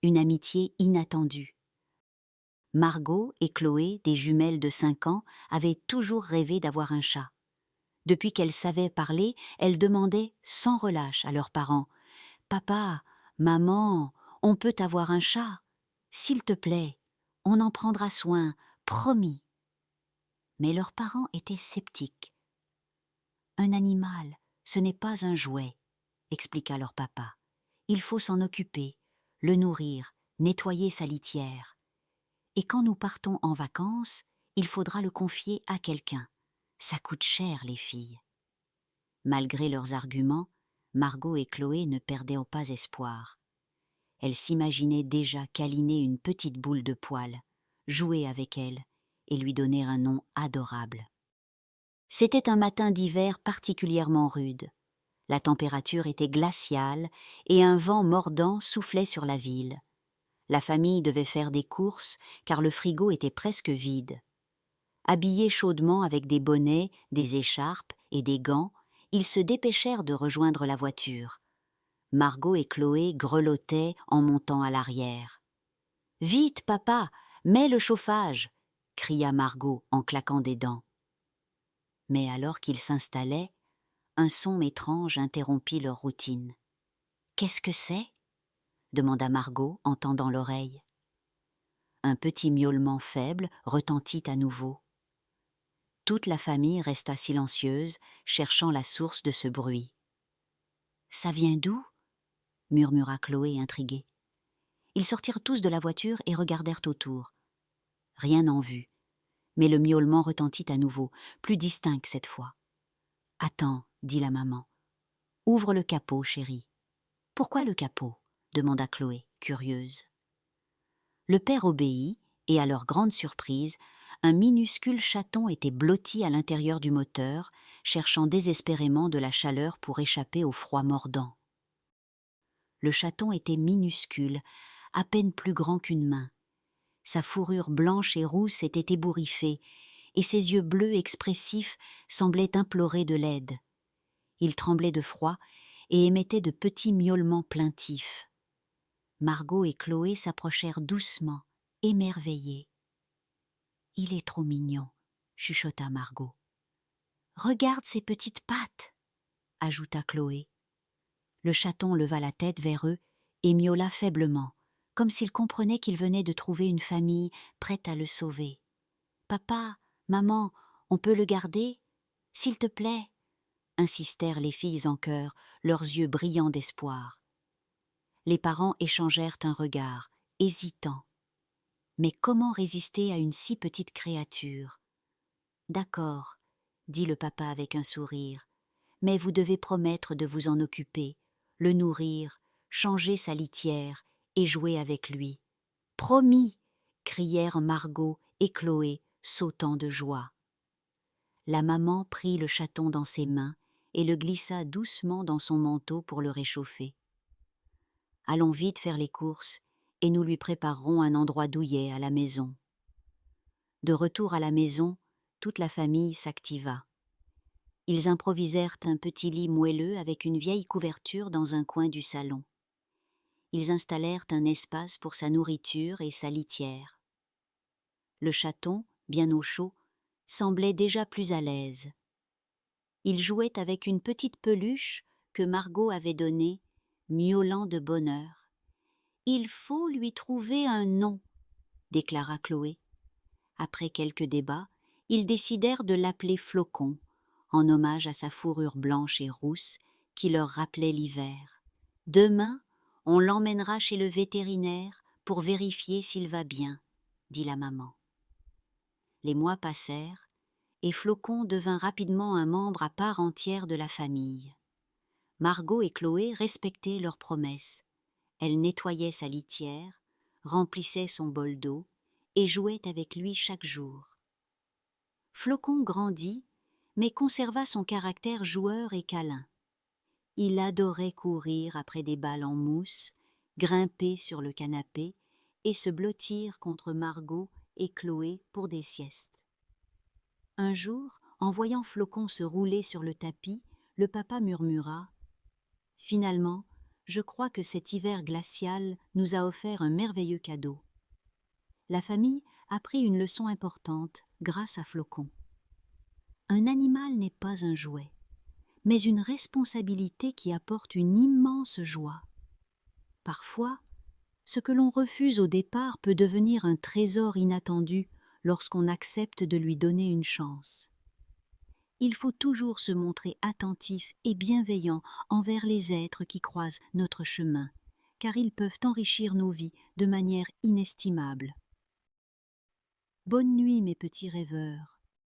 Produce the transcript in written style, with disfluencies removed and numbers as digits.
une amitié inattendue. Margot et Chloé, des jumelles de 5 ans, avaient toujours rêvé d'avoir un chat. Depuis qu'elles savaient parler, elles demandaient sans relâche à leurs parents « Papa, maman, on peut avoir un chat? S'il te plaît, on en prendra soin, promis. » Mais leurs parents étaient sceptiques. « Un animal, ce n'est pas un jouet, » expliqua leur papa. « Il faut s'en occuper, le nourrir, nettoyer sa litière. Et quand nous partons en vacances, il faudra le confier à quelqu'un. Ça coûte cher, les filles. » Malgré leurs arguments, Margot et Chloé ne perdaient pas espoir. Elles s'imaginaient déjà câliner une petite boule de poil, jouer avec elle et lui donner un nom adorable. C'était un matin d'hiver particulièrement rude. La température était glaciale et un vent mordant soufflait sur la ville. La famille devait faire des courses car le frigo était presque vide. Habillés chaudement avec des bonnets, des écharpes et des gants, ils se dépêchèrent de rejoindre la voiture. Margot et Chloé grelottaient en montant à l'arrière. « Vite, papa, mets le chauffage !» cria Margot en claquant des dents. Mais alors qu'ils s'installaient, un son étrange interrompit leur routine. « Qu'est-ce que c'est ?» demanda Margot en tendant l'oreille. Un petit miaulement faible retentit à nouveau. Toute la famille resta silencieuse, cherchant la source de ce bruit. « Ça vient d'où ?» murmura Chloé intriguée. Ils sortirent tous de la voiture et regardèrent autour. Rien en vue, mais le miaulement retentit à nouveau, plus distinct cette fois. « Attends, » dit la maman. « Ouvre le capot, chérie. »« Pourquoi le capot ?» demanda Chloé, curieuse. Le père obéit, et à leur grande surprise, un minuscule chaton était blotti à l'intérieur du moteur, cherchant désespérément de la chaleur pour échapper au froid mordant. Le chaton était minuscule, à peine plus grand qu'une main. Sa fourrure blanche et rousse était ébouriffée, et ses yeux bleus expressifs semblaient implorer de l'aide. Il tremblait de froid et émettait de petits miaulements plaintifs. Margot et Chloé s'approchèrent doucement, émerveillées. « Il est trop mignon », chuchota Margot. « Regarde ses petites pattes », ajouta Chloé. Le chaton leva la tête vers eux et miaula faiblement, comme s'il comprenait qu'il venait de trouver une famille prête à le sauver. « Papa, maman, on peut le garder ? S'il te plaît » insistèrent les filles en chœur, leurs yeux brillants d'espoir. Les parents échangèrent un regard, hésitant. Mais comment résister à une si petite créature ? « D'accord, » dit le papa avec un sourire, « mais vous devez promettre de vous en occuper, le nourrir, changer sa litière et jouer avec lui. »« Promis !» crièrent Margot et Chloé, sautant de joie. La maman prit le chaton dans ses mains et le glissa doucement dans son manteau pour le réchauffer. « Allons vite faire les courses et nous lui préparerons un endroit douillet à la maison. » De retour à la maison, toute la famille s'activa. Ils improvisèrent un petit lit moelleux avec une vieille couverture dans un coin du salon. Ils installèrent un espace pour sa nourriture et sa litière. Le chaton, bien au chaud, semblait déjà plus à l'aise. Il jouait avec une petite peluche que Margot avait donnée, miaulant de bonheur. « Il faut lui trouver un nom », déclara Chloé. Après quelques débats, ils décidèrent de l'appeler Flocon, en hommage à sa fourrure blanche et rousse qui leur rappelait l'hiver. « Demain, on l'emmènera chez le vétérinaire pour vérifier s'il va bien, » dit la maman. Les mois passèrent, et Flocon devint rapidement un membre à part entière de la famille. Margot et Chloé respectaient leurs promesses. Elles nettoyaient sa litière, remplissaient son bol d'eau et jouaient avec lui chaque jour. Flocon grandit, mais conserva son caractère joueur et câlin. Il adorait courir après des balles en mousse, grimper sur le canapé et se blottir contre Margot et Chloé pour des siestes. Un jour, en voyant Flocon se rouler sur le tapis, le papa murmura « Finalement, je crois que cet hiver glacial nous a offert un merveilleux cadeau. La famille a pris une leçon importante grâce à Flocon. Un animal n'est pas un jouet, mais une responsabilité qui apporte une immense joie. Parfois, ce que l'on refuse au départ peut devenir un trésor inattendu lorsqu'on accepte de lui donner une chance. Il faut toujours se montrer attentif et bienveillant envers les êtres qui croisent notre chemin, car ils peuvent enrichir nos vies de manière inestimable. Bonne nuit, mes petits rêveurs.